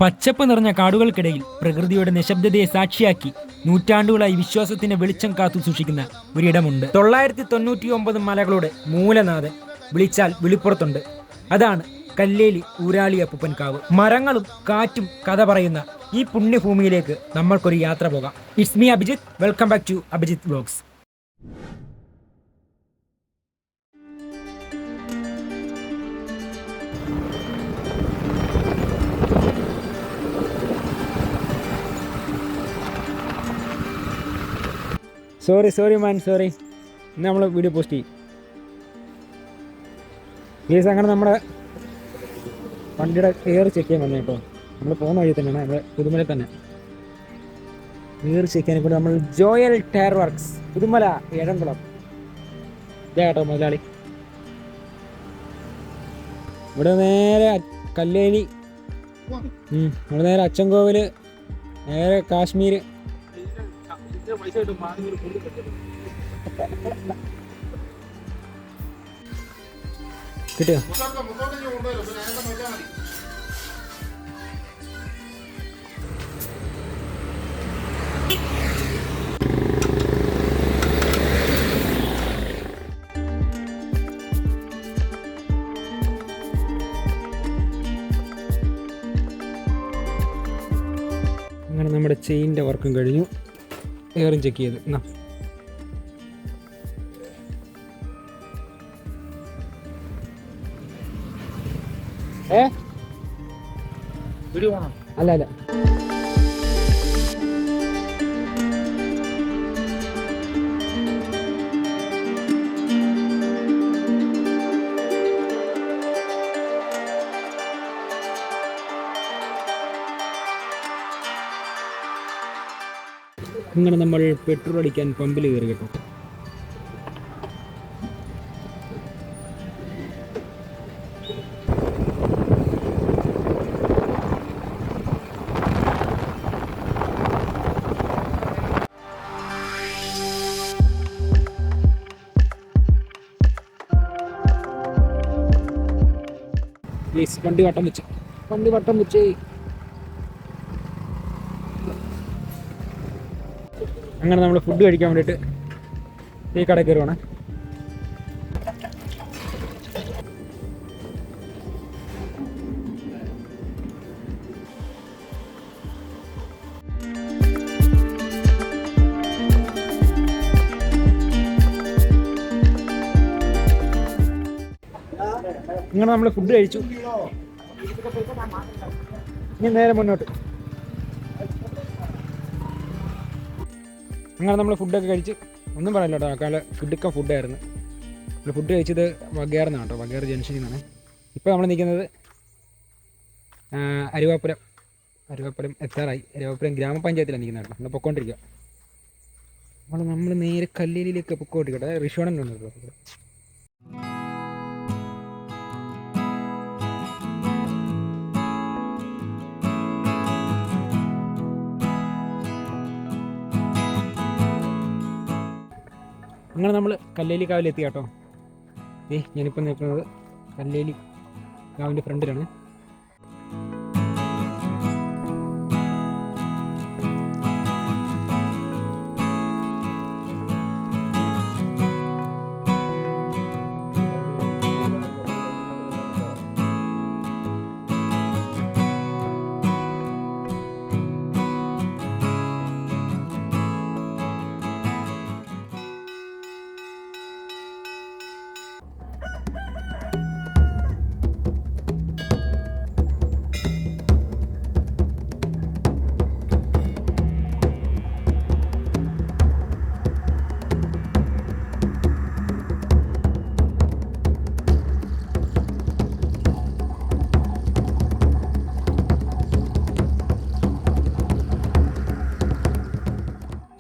പച്ചപ്പ് നിറഞ്ഞ കാടുകൾക്കിടയിൽ പ്രകൃതിയുടെ നിശബ്ദതയെ സാക്ഷിയാക്കി നൂറ്റാണ്ടുകളായി വിശ്വാസത്തിന്റെ വെളിച്ചം കാത്തു സൂക്ഷിക്കുന്ന ഒരിടമുണ്ട്. 999 മലകളുടെ മൂലനാഥൻ വിളിച്ചാൽ വിളിപ്പുറത്തുണ്ട്. അതാണ് കല്ലേലി ഊരാളി അപ്പൂപ്പൻ കാവ്. മരങ്ങളും കാറ്റും കഥ പറയുന്ന ഈ പുണ്യഭൂമിയിലേക്ക് നമ്മൾക്കൊരു യാത്ര പോകാം. It's me Abhijith. Welcome back to Abhijith vlogs. Sorry ഇന്ന് നമ്മൾ വീഡിയോ പോസ്റ്റ് ചെയ്യും. കേസ് അങ്ങനെ നമ്മുടെ വണ്ടിയുടെ എയർ ചെക്ക് ചെയ്യാൻ വന്നു കേട്ടോ. നമ്മൾ പോകുന്ന വഴി തന്നെയാണ്, നമ്മുടെ പുതുമല തന്നെ എയർ ചെക്ക് ചെയ്യാൻ ഇപ്പോൾ നമ്മൾ Joel tyre works Puthumala Ezhamkulam ഇതാ കേട്ടോ മുതലാളി. ഇവിടെ നേരെ കല്ലേലി, ഇവിടെ നേരെ അച്ചൻകോവില്, നേരെ കാശ്മീർ. കിട്ടിയോ? അങ്ങനെ നമ്മുടെ ചെയിൻ്റെ വർക്കും കഴിഞ്ഞു. എയറും ചെക്ക് ചെയ്ത് എന്നാ അല്ല ഇങ്ങനെ നമ്മൾ പെട്രോൾ അടിക്കാൻ പമ്പിൽ കയറി കേട്ടോ. വണ്ടി വട്ടം വെച്ച് അങ്ങനെ നമ്മൾ ഫുഡ് കഴിക്കാൻ വേണ്ടിയിട്ട് ഈ കടയിൽ കയറുവാണ്. ഇങ്ങനെ നമ്മൾ ഫുഡ് കഴിച്ചു. ഇനി നേരെ മുന്നോട്ട്. അങ്ങനെ നമ്മൾ ഫുഡൊക്കെ കഴിച്ച് ഒന്നും പറയില്ല കേട്ടോ. കാല ഫുഡായിരുന്നു. ഫുഡ് കഴിച്ചത് വകയാറിനാണ് കേട്ടോ, വകയാർ ജംഗ്ഷനിൽ നിന്നാണ്. ഇപ്പോൾ നമ്മൾ നിൽക്കുന്നത് അരുവാപ്പുരം എത്താറായി. അരുവാപ്പുരം ഗ്രാമപഞ്ചായത്തിലാണ് നിൽക്കുന്നത് കേട്ടോ. നമ്മൾ പൊക്കോണ്ടിരിക്കുക. നമ്മൾ നേരെ കല്ലേലിയിലേക്ക് പൊക്കോണ്ടിരിക്കട്ടെ. റിഷോണൻ ഉണ്ട് കേട്ടോ. അങ്ങനെ നമ്മൾ കല്ലേലി കാവിലെത്തി കേട്ടോ. ഞാനിപ്പോൾ നിൽക്കുന്നത് കല്ലേലി കാവിൻ്റെ ഫ്രണ്ടിലാണ്.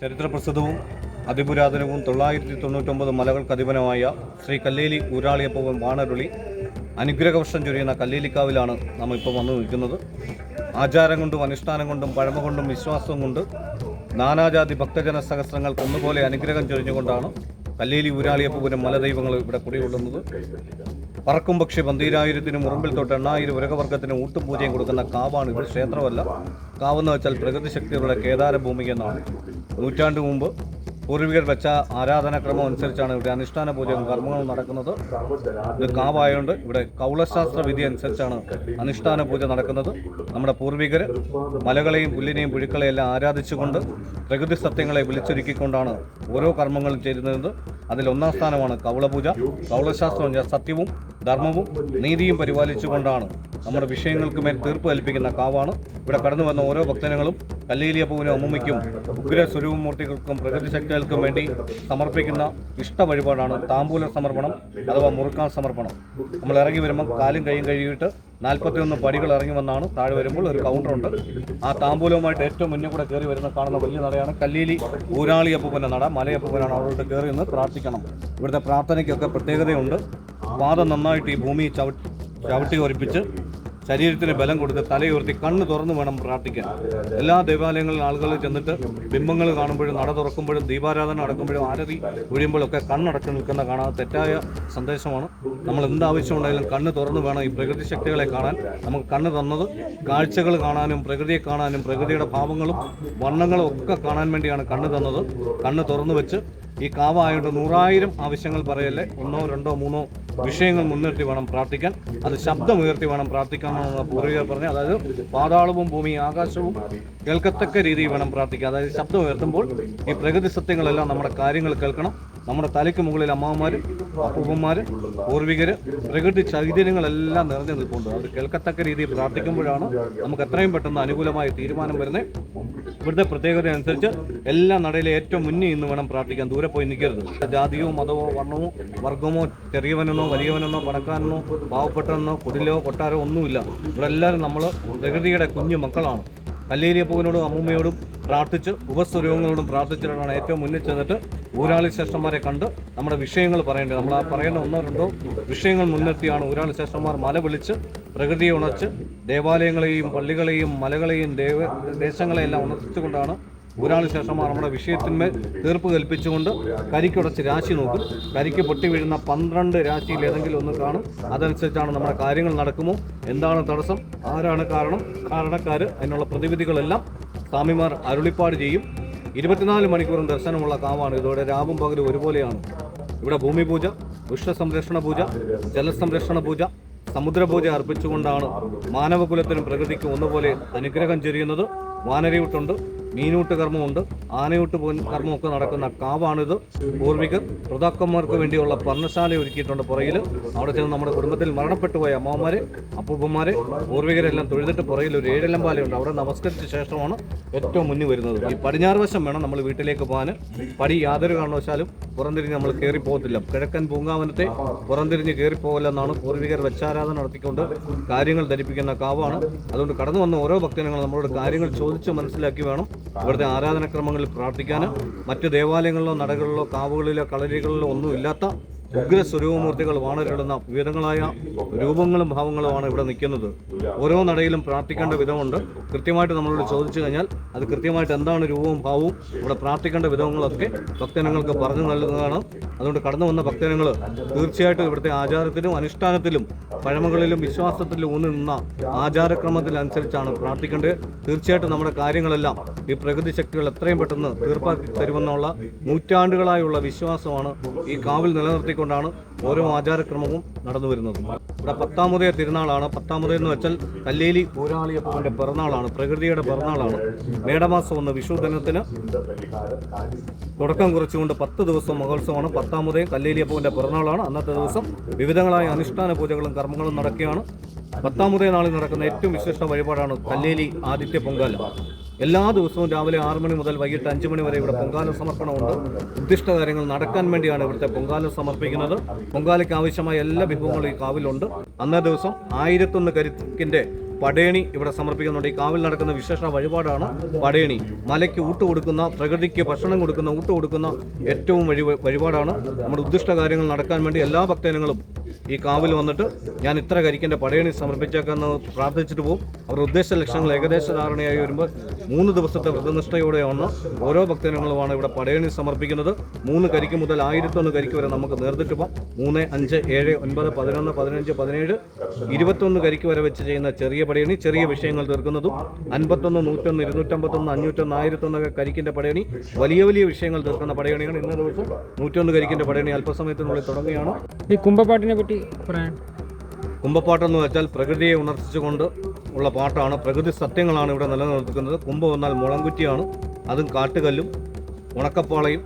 ചരിത്രപ്രസിദ്ധവും അതിപുരാതനവും 999 മലകൾക്ക് അധിപനമായ ശ്രീ കല്ലേലി ഊരാളിയപ്പൂവൻ വാണരുളി അനുഗ്രഹവർഷം ചൊരിയുന്ന കല്ലേലിക്കാവിലാണ് നാം ഇപ്പോൾ വന്നു നിൽക്കുന്നത്. ആചാരം കൊണ്ടും അനുഷ്ഠാനം കൊണ്ടും പഴമ കൊണ്ടും വിശ്വാസവും കൊണ്ട് നാനാജാതി ഭക്തജന സഹസ്രങ്ങൾക്ക് ഒന്നുപോലെ അനുഗ്രഹം ചൊരിഞ്ഞുകൊണ്ടാണ് കല്ലേലി ഊരാളിയപ്പൂവിനും മലദൈവങ്ങൾ ഇവിടെ കുടികൊള്ളുന്നത്. പറക്കും പക്ഷി 12,000 മുറമ്പിൽ തൊട്ട് 8,000 ഉരകവർഗത്തിന് ഊട്ടും പൂജയും കൊടുക്കുന്ന കാവാണ് ഇത്. ക്ഷേത്രമല്ല, കാവെന്ന് വെച്ചാൽ പ്രകൃതി ശക്തികളുടെ കേദാര ഭൂമി എന്നാണ്. നൂറ്റാണ്ട് മുമ്പ് പൂർവികർ വെച്ച ആരാധനാക്രമം അനുസരിച്ചാണ് ഇവിടെ അനുഷ്ഠാന പൂജയും കർമ്മങ്ങളും നടക്കുന്നത്. ഇത് കാവായതുകൊണ്ട് ഇവിടെ കൗളശാസ്ത്ര വിധി അനുസരിച്ചാണ് അനുഷ്ഠാന പൂജ നടക്കുന്നത്. നമ്മുടെ പൂർവികർ മലകളെയും പുല്ലിനെയും പുഴുക്കളെയും എല്ലാം ആരാധിച്ചുകൊണ്ട് പ്രകൃതി സത്യങ്ങളെ വിളിച്ചൊരുക്കിക്കൊണ്ടാണ് ഓരോ കർമ്മങ്ങളും ചെയ്യുന്നത്. അതിൽ ഒന്നാം സ്ഥാനമാണ് കൗളപൂജ. കൗളശാസ്ത്രം സത്യവും ധർമ്മവും നീതിയും പരിപാലിച്ചുകൊണ്ടാണ് നമ്മുടെ വിഷയങ്ങൾക്ക് മേൽ തീർപ്പ് കൽപ്പിക്കുന്ന കാവാണ്. ഇവിടെ കടന്നു വന്ന ഓരോ ഭക്തജനങ്ങളും കല്ലേലിയപ്പൂവിനും അമ്മുമ്മയ്ക്കും ഉഗ്ര സ്വരൂപമൂർത്തികൾക്കും പ്രകൃതി ശക്തികൾക്കും വേണ്ടി സമർപ്പിക്കുന്ന ഇഷ്ട വഴിപാടാണ് താമ്പൂല സമർപ്പണം അഥവാ മുറുക്കാൻ സമർപ്പണം. നമ്മൾ ഇറങ്ങി വരുമ്പോൾ കാലും കൈയും കഴുകിയിട്ട് 41 പടികൾ ഇറങ്ങി വന്നാണ് താഴെ വരുമ്പോൾ ഒരു കൗണ്ടറുണ്ട്. ആ താമ്പൂലവുമായിട്ട് ഏറ്റവും മുന്നേ കൂടെ കയറി വരുന്ന കാണുന്ന വലിയ നടയാണ് കല്ലേലി ഊരാളി അപ്പൂപ്പൻ്റെ നട. മലയപ്പൂപ്പനാണ് അവരോട് കയറി നിന്ന് പ്രാർത്ഥിക്കണം. ഇവിടുത്തെ പ്രാർത്ഥനയ്ക്കൊക്കെ പ്രത്യേകതയുണ്ട്. പാദം നന്നായിട്ട് ഈ ഭൂമി ചവിട്ടി ഉറപ്പിച്ച് ശരീരത്തിന് ബലം കൊടുത്ത് തലയുയർത്തി കണ്ണ് തുറന്നു വേണം പ്രാർത്ഥിക്കാൻ. എല്ലാ ദേവാലയങ്ങളിലും ആളുകൾ ചെന്നിട്ട് ബിംബങ്ങൾ കാണുമ്പോഴും നട തുറക്കുമ്പോഴും ദീപാരാധന നടക്കുമ്പോഴും ആരതി ഒഴിയുമ്പോഴൊക്കെ കണ്ണടച്ചു നിൽക്കുന്ന കാണാൻ തെറ്റായ സന്ദേശമാണ്. നമ്മൾ എന്താവശ്യമുണ്ടെങ്കിലും കണ്ണ് തുറന്നു വേണം ഈ പ്രകൃതി ശക്തികളെ കാണാൻ. നമുക്ക് കണ്ണ് തന്നത് കാഴ്ചകൾ കാണാനും പ്രകൃതിയെ കാണാനും പ്രകൃതിയുടെ ഭാവങ്ങളും വർണ്ണങ്ങളും ഒക്കെ കാണാൻ വേണ്ടിയാണ് കണ്ണ് തന്നത്. കണ്ണ് തുറന്നു വെച്ച് ഈ കാവായതുകൊണ്ട് 100,000 ആവശ്യങ്ങൾ പറയല്ലേ, 1, 2, 3 വിഷയങ്ങൾ മുൻനിർത്തി വേണം പ്രാർത്ഥിക്കാൻ. അത് ശബ്ദമുയർത്തി വേണം പ്രാർത്ഥിക്കാമെന്നാണ് പൂർവികർ പറഞ്ഞത്. അതായത് പാതാളവും ഭൂമിയും ആകാശവും കേൾക്കത്തക്ക രീതിയിൽ വേണം പ്രാർത്ഥിക്കുക. അതായത് ശബ്ദം ഉയർത്തുമ്പോൾ ഈ പ്രകൃതി സത്യങ്ങളെല്ലാം നമ്മുടെ കാര്യങ്ങൾ കേൾക്കണം. നമ്മുടെ തലയ്ക്ക് മുകളിൽ അമ്മമാർ, അപ്പൂപ്പന്മാർ, പൂർവികർ, പ്രകൃതി ചൈതന്യങ്ങളെല്ലാം നിറഞ്ഞു നിൽപ്പുണ്ട്. അത് കേൾക്കത്തക്ക രീതിയിൽ പ്രാർത്ഥിക്കുമ്പോഴാണ് നമുക്ക് എത്രയും പെട്ടെന്ന് അനുകൂലമായ തീരുമാനം വരുന്നത്. ഇവിടുത്തെ പ്രത്യേകത അനുസരിച്ച് എല്ലാ നടയിലെ ഏറ്റവും മുന്നിൽ നിന്ന് വേണം പ്രാർത്ഥിക്കാൻ. ദൂരെ പോയി നിൽക്കരുത്. ജാതിയോ മതമോ വർണ്ണമോ വർഗമോ ചെറിയവനെന്നോ വലിയവനെന്നോ പണക്കാരനോ പാവപ്പെട്ടവനെന്നോ കുടിലോ കൊട്ടാരോ ഒന്നുമില്ല. ഇവിടെ എല്ലാവരും നമ്മൾ പ്രകൃതിയുടെ കുഞ്ഞു മക്കളാണ്. കല്ലേലിയപ്പൂവിനോടും അമ്മൂമ്മയോടും പ്രാർത്ഥിച്ച് ഉപസ്വരൂപങ്ങളോടും പ്രാർത്ഥിച്ചിട്ടാണ് ഏറ്റവും മുന്നിൽ ചെന്നിട്ട് ഊരാളി ശ്രേഷ്ഠന്മാരെ കണ്ട് നമ്മുടെ വിഷയങ്ങൾ പറയേണ്ടത്. നമ്മൾ ആ പറയുന്ന 1, 2 വിഷയങ്ങൾ മുൻനിർത്തിയാണ് ഊരാളി ശ്രേഷ്ഠന്മാർ മല വിളിച്ച് പ്രകൃതിയെ ഉണച്ച് ദേവാലയങ്ങളെയും പള്ളികളെയും മലകളെയും ദേശങ്ങളെയെല്ലാം ഉണർത്തിച്ചുകൊണ്ടാണ് ഊരാളി ശ്രേഷ്ഠന്മാർ നമ്മുടെ വിഷയത്തിന്മേൽ തീർപ്പ് കൽപ്പിച്ചുകൊണ്ട് കരിക്കുടച്ച് രാശി നോക്കും. കരിക്ക് പൊട്ടി വീഴുന്ന 12 രാശിയിൽ ഏതെങ്കിലും ഒന്ന് കാണും. അതനുസരിച്ചാണ് നമ്മുടെ കാര്യങ്ങൾ നടക്കുമോ, എന്താണ് തടസ്സം, ആരാണ് കാരണക്കാർ, അതിനുള്ള പ്രതിവിധികളെല്ലാം സ്വാമിമാർ അരുളിപ്പാട് ചെയ്യും. 24 മണിക്കൂറും ദർശനമുള്ള കാവാണ്. ഇതോടെ രാവും പകലും ഒരുപോലെയാണ്. ഇവിടെ ഭൂമി പൂജ, വൃക്ഷസംരക്ഷണ പൂജ, ജലസംരക്ഷണ പൂജ, സമുദ്രപൂജ അർപ്പിച്ചുകൊണ്ടാണ് മാനവകുലത്തിനും പ്രകൃതിക്കും ഒന്നുപോലെ അനുഗ്രഹം ചൊരിയുന്നത്. വാനരയൂട്ടുണ്ട്, മീനൂട്ട് കർമ്മമുണ്ട്, ആനയൂട്ട് കർമ്മമൊക്കെ നടക്കുന്ന കാവാണിത്. പൂർവികർ പ്രതാക്കന്മാർക്ക് വേണ്ടിയുള്ള പർണശാല ഒരുക്കിയിട്ടുണ്ട് പുറയിൽ. അവിടെ ചെന്ന് നമ്മുടെ കുടുംബത്തിൽ മരണപ്പെട്ടു പോയ അമ്മമാരെ, അപ്പൂപ്പന്മാരെ, പൂർവികരെല്ലാം തൊഴുതിട്ട് പുറയിൽ ഒരു 7 പാലയുണ്ട്. അവിടെ നമസ്കരിച്ച ശേഷമാണ് ഏറ്റവും മുന്നിൽ വരുന്നത്. ഈ പടിഞ്ഞാറ് വശം വേണം നമ്മൾ വീട്ടിലേക്ക് പോകാൻ. പടി യാതൊരു കാരണവശാലും പുറംതിരിഞ്ഞ് നമ്മൾ കയറി പോകത്തില്ല. കിഴക്കൻ പൂങ്കാവനത്തെ പുറംതിരിഞ്ഞ് കയറിപ്പോകലെന്നാണ് പൂർവികർ വെച്ചാരാധന നടത്തിക്കൊണ്ട് കാര്യങ്ങൾ ധരിപ്പിക്കുന്ന കാവാണ്. അതുകൊണ്ട് കടന്നു വന്ന ഓരോ ഭക്തജനങ്ങളും നമ്മളോട് കാര്യങ്ങൾ ചോദിച്ച് മനസ്സിലാക്കി വേണം ഇവിടുത്തെ ആരാധനാക്രമങ്ങളിൽ പ്രാർത്ഥിക്കാൻ. മറ്റ് ദേവാലയങ്ങളിലോ നടകളിലോ കാവുകളിലോ കളരികളിലോ ഒന്നുമില്ലാത്ത ഉഗ്ര സ്വരൂപമൂർത്തികൾ വാണരുളുന്ന വിവിധങ്ങളായ രൂപങ്ങളും ഭാവങ്ങളുമാണ് ഇവിടെ നിൽക്കുന്നത്. ഓരോ നടയിലും പ്രാർത്ഥിക്കേണ്ട വിധമുണ്ട്. കൃത്യമായിട്ട് നമ്മളോട് ചോദിച്ചു കഴിഞ്ഞാൽ അത് കൃത്യമായിട്ട് എന്താണ് രൂപവും ഭാവവും ഇവിടെ പ്രാർത്ഥിക്കേണ്ട വിധങ്ങളൊക്കെ ഭക്തജനങ്ങൾക്ക് പറഞ്ഞു നൽകുന്നതാണ്. അതുകൊണ്ട് കടന്നു വന്ന ഭക്തജനങ്ങൾ തീർച്ചയായിട്ടും ഇവിടുത്തെ ആചാരത്തിലും അനുഷ്ഠാനത്തിലും പഴമകളിലും വിശ്വാസത്തിലും ഊന്നി നിന്ന ആചാരക്രമത്തിനനുസരിച്ചാണ് പ്രാർത്ഥിക്കേണ്ടത്. തീർച്ചയായിട്ടും നമ്മുടെ കാര്യങ്ങളെല്ലാം ഈ പ്രകൃതി ശക്തികൾ എത്രയും പെട്ടെന്ന് തീർപ്പാക്കി തരുമെന്നുള്ള നൂറ്റാണ്ടുകളായുള്ള വിശ്വാസമാണ് ഈ കാവിൽ നിലനിർത്തി ാണ് ഓരോ ആചാരക്രമവും നടന്നു വരുന്നത്. ഇവിടെ 10ാമതേ തിരുനാളാണ്. 10ാമതേ എന്ന് വെച്ചാൽ കല്ലേലി ഊരാളിയപ്പൂവിന്റെ പിറന്നാളാണ്, പ്രകൃതിയുടെ പിറന്നാളാണ്. മേടമാസം 1 വിഷു ദിനത്തിന് തുടക്കം കുറിച്ചുകൊണ്ട് 10 ദിവസം മഹോത്സവമാണ്. 10ാമതേ കല്ലേലിയപ്പൂവിന്റെ പിറന്നാളാണ്. അന്നത്തെ ദിവസം വിവിധങ്ങളായ അനുഷ്ഠാന പൂജകളും കർമ്മങ്ങളും നടക്കുകയാണ്. 10ാമതേ നാളിൽ നടക്കുന്ന ഏറ്റവും വിശിഷ്ട വഴിപാടാണ് കല്ലേലി ആദിത്യ പൊങ്കാല. എല്ലാ ദിവസവും രാവിലെ 6 മണി മുതൽ വൈകിട്ട് 5 മണി വരെ ഇവിടെ പൊങ്കാല സമർപ്പണമുണ്ട്. ഉദ്ദിഷ്ട കാര്യങ്ങൾ നടക്കാൻ വേണ്ടിയാണ് ഇവിടുത്തെ പൊങ്കാല സമർപ്പിക്കുന്നത്. പൊങ്കാലയ്ക്ക് ആവശ്യമായ എല്ലാ വിഭവങ്ങളും ഈ കാവിലുണ്ട്. അന്നേ ദിവസം 1001 കരിക്കിന്റെ പടേണി ഇവിടെ സമർപ്പിക്കുന്നുണ്ട്. ഈ കാവിൽ നടക്കുന്ന വിശേഷ വഴിപാടാണ് പടേണി. മലയ്ക്ക് ഊട്ട് കൊടുക്കുന്ന, പ്രകൃതിക്ക് ഭക്ഷണം കൊടുക്കുന്ന, ഊട്ട് കൊടുക്കുന്ന ഏറ്റവും വഴിപാടാണ്. നമ്മുടെ ഉദ്ദിഷ്ട കാര്യങ്ങൾ നടക്കാൻ വേണ്ടി എല്ലാ ഭക്തജനങ്ങളും ഈ കാവിൽ വന്നിട്ട് ഞാൻ ഇത്ര കരിക്കിൻ്റെ പടയണി സമർപ്പിച്ചേക്കാന്ന് പ്രാർത്ഥിച്ചിട്ട് പോകും. അവരുടെ ഉദ്ദേശ ലക്ഷ്യങ്ങൾ ഏകദേശ ധാരണയായി വരുമ്പോൾ 3 ദിവസത്തെ വ്രതനിഷ്ഠയോടെയാണ് ഓരോ ഭക്തജനങ്ങളുമാണ് ഇവിടെ പടയണി സമർപ്പിക്കുന്നത്. 3 കരിക്ക് മുതൽ 1001 കരിക്ക് വരെ നമുക്ക് നേർന്നിട്ട് പോകാം. 3, 5, 7, 9, 11, 15, 17, 21 കരിക്ക് വരെ വെച്ച് ചെയ്യുന്ന ചെറിയ പടയണി, ചെറിയ വിഷയങ്ങൾ തീർക്കുന്നതും 51, 101, 251, 501, 1001 കരിക്കിൻ്റെ പടയണി വലിയ വലിയ വിഷയങ്ങൾ തീർക്കുന്ന പടയണിയാണ്. ഇന്ന ദിവസം 101 കരിക്കിൻ്റെ പടയണി അല്പസമയത്തിനുള്ളിൽ തുടങ്ങുകയാണ്. ഈ കുംഭപ്പാട്ടിനെ പറ്റി പറയാൻ, കുംഭപ്പാട്ടെന്ന് വെച്ചാൽ പ്രകൃതിയെ ഉണർത്തിച്ചുകൊണ്ട് ഉള്ള പാട്ടാണ്. പ്രകൃതി സത്യങ്ങളാണ് ഇവിടെ നിലനിർത്തുന്നത്. കുംഭം എന്നാൽ മുളങ്കുറ്റിയാണ്. അതും കാട്ടുകല്ലും ഉണക്കപ്പാളയും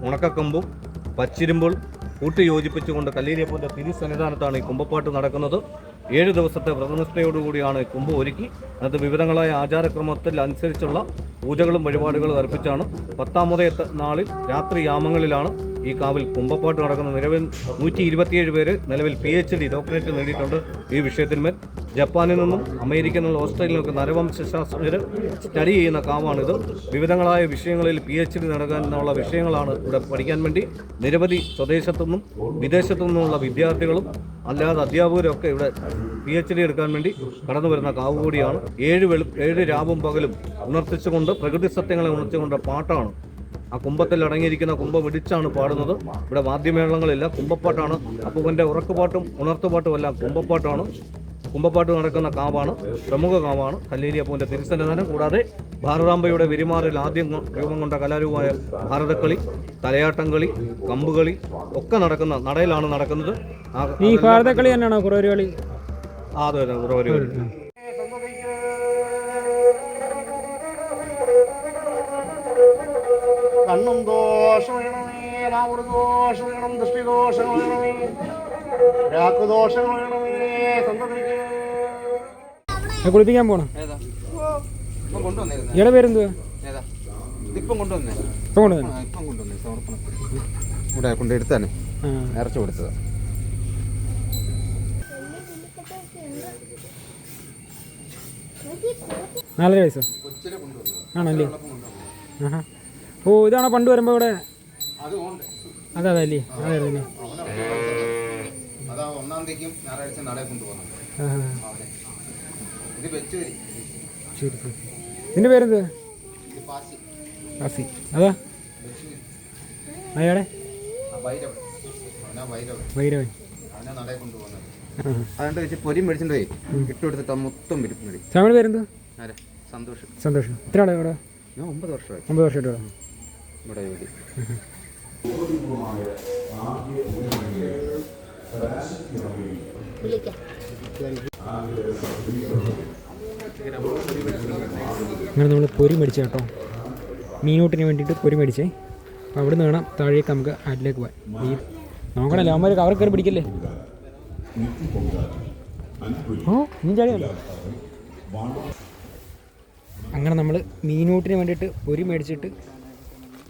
ഉണക്കക്കമ്പും പച്ചിരുമ്പോൾ കൂട്ടി യോജിപ്പിച്ചുകൊണ്ട് കല്ലേലിയപ്പൻ്റെ തിരുസന്നിധാനത്താണ് ഈ കുംഭപ്പാട്ട് നടക്കുന്നത്. 7 ദിവസത്തെ വ്രതനിഷ്ഠയോടുകൂടിയാണ് കുംഭം ഒരുക്കി. അത് വിവിധങ്ങളായ ആചാരക്രമത്തിൽ അനുസരിച്ചുള്ള പൂജകളും വഴിപാടുകളും അർപ്പിച്ചാണ് 10ാമത്തെ നാളിൽ രാത്രി യാമങ്ങളിലാണ് ഈ കാവിൽ കുംഭപ്പാട്ട് നടക്കുന്നത്. നിലവിൽ 127 പേര് നിലവിൽ PhD ഡോക്ടറേറ്റ് നേടിയിട്ടുണ്ട് ഈ വിഷയത്തിന്മേൽ. ജപ്പാനിൽ നിന്നും അമേരിക്കയിൽ നിന്നും ഓസ്ട്രേലിയയിൽ നിന്നൊക്കെ നരവംശാസ്ത്രജ്ഞർ സ്റ്റഡി ചെയ്യുന്ന കാവാണിത്. വിവിധങ്ങളായ വിഷയങ്ങളിൽ PhD നേടാനുള്ള വിഷയങ്ങളാണ് ഇവിടെ പഠിക്കാൻ വേണ്ടി നിരവധി സ്വദേശത്തുനിന്നും വിദേശത്തു നിന്നുമുള്ള വിദ്യാർത്ഥികളും അല്ലാതെ അധ്യാപകരും ഒക്കെ ഇവിടെ PhD എടുക്കാൻ വേണ്ടി കടന്നു വരുന്ന കാവ് കൂടിയാണ്. 7 രാവും പകലും ഉണർത്തിച്ചുകൊണ്ട് പ്രകൃതി സത്യങ്ങളെ ഉണർത്തിച്ചുകൊണ്ട് പാട്ടാണ്. ആ കുംഭത്തിൽ അടങ്ങിയിരിക്കുന്ന കുംഭം ഇടിച്ചാണ് പാടുന്നത്. ഇവിടെ വാദ്യമേളങ്ങളില്ല, കുംഭപ്പാട്ടാണ്. അപ്പൂപ്പൻ്റെ ഉറക്കുപാട്ടും ഉണർത്തുപാട്ടും എല്ലാം കുംഭപ്പാട്ടാണ്. കുംഭപ്പാട്ട് നടക്കുന്ന കാവാണ്, പ്രമുഖ കാവാണ് കല്ലേലിയപ്പൂവിൻ്റെ തിരുസന്നിധാനം. കൂടാതെ ഭാരതാംബയുടെ വിരിമാറിൽ ആദ്യം രൂപം കൊണ്ട കലാരൂപമായ ഭാരതക്കളി, തലയാട്ടംകളി, കമ്പുകളി ഒക്കെ നടക്കുന്ന നടയിലാണ് നടക്കുന്നത്. ഈ ഭാരതക്കളി തന്നെയാണോ കുറവരി കളി? അതെ, കുറവരി കളി. കണ്ണും ദോഷം വേണമേ, രാവുട് ദോഷം വേണം, ദൃഷ്ടിദോഷം വേണമേ, രാക്കുദോഷം വേണമേ, കുളിപ്പിക്കാൻ പോണം. ഇയാളെ പേരെന്തുവാ? ഇപ്പം കൊണ്ടുവന്നേ സമർപ്പണം ഇവിടെ കൊണ്ടെടുത്താണ് നിറച്ചു കൊടുത്തത്. 4.5 വയസ്സോ ആണല്ലേ? ആഹാ. ഓ, ഇതാണോ പണ്ട് വരുമ്പോൾ ഇവിടെ? അതല്ലേ? അതായിരുന്നല്ലേ? അതാ 1-ാം തീയതിക്കും ഞായറാഴ്ച നടയെ കൊണ്ടുപോകുന്നത്. ഇത് വെച്ചുവരി. ശരി ശരി. നിന്റെ പേരെന്ത്? പാസി. അതാ അയാളെ ഭൈരവൻ. അതുകൊണ്ട് വെച്ച് പൊരി മേടിച്ചിട്ട് പോയി ഇട്ടുകൊടുത്തിട്ട് മൊത്തം വരും. സാമിയുടെ പേരെന്ത്? സന്തോഷം. സന്തോഷം. എത്ര ആളെ ഇവിടെ? ഞാൻ 9 വർഷമായി. 9 വർഷമായിട്ട് ഇവിടെ ജോലി. അങ്ങനെ നമ്മൾ പൊരി മേടിച്ച കേട്ടോ, മീനൂട്ടിന് വേണ്ടിയിട്ട് പൊരി മേടിച്ചേ. അപ്പോൾ അവിടെ നിന്ന് വേണം താഴേക്ക് നമുക്ക് ആറ്റിലേക്ക് പോകാൻ. ഈ നോക്കണല്ലേ അവന്മാർ കവർ കയറി പിടിക്കല്ലേ. ഓ, നീ ചാടിയല്ലോ. അങ്ങനെ നമ്മൾ മീനൂട്ടിന് വേണ്ടിയിട്ട് പൊരി മേടിച്ചിട്ട്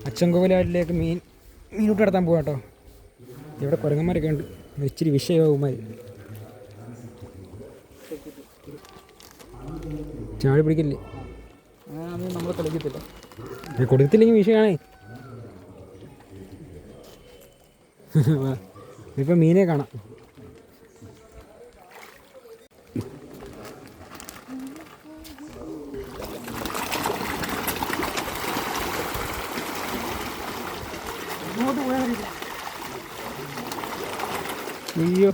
അച്ചൻകോവിലാറ്റിലേക്ക് മീനൂട്ട് നടത്താൻ പോകാം കേട്ടോ. ഇവിടെ കുരങ്ങന്മാരൊക്കെ ഉണ്ട്, ഇച്ചിരി വിഷയമാകുമാർ. ചാടി പിടിക്കില്ലേ, നമ്മൾ കളിക്കത്തില്ല. കൊടുക്കത്തില്ലെങ്കിൽ വിഷയമാണേ. ഇപ്പം മീനെ കാണാം. അയ്യോ,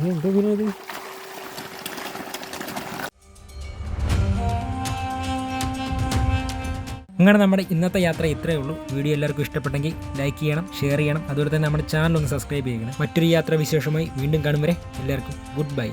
എന്തോ മീനത്? അങ്ങനെ നമ്മുടെ ഇന്നത്തെ യാത്ര ഇത്രയേ ഉള്ളൂ. വീഡിയോ എല്ലാവർക്കും ഇഷ്ടപ്പെട്ടെങ്കിൽ ലൈക്ക് ചെയ്യണം, ഷെയർ ചെയ്യണം. അതുപോലെ തന്നെ നമ്മുടെ ചാനൽ ഒന്ന് സബ്സ്ക്രൈബ് ചെയ്യണം. മറ്റൊരു യാത്രാ വിശേഷമായി വീണ്ടും കാണും വരെ എല്ലാവർക്കും ഗുഡ് ബൈ.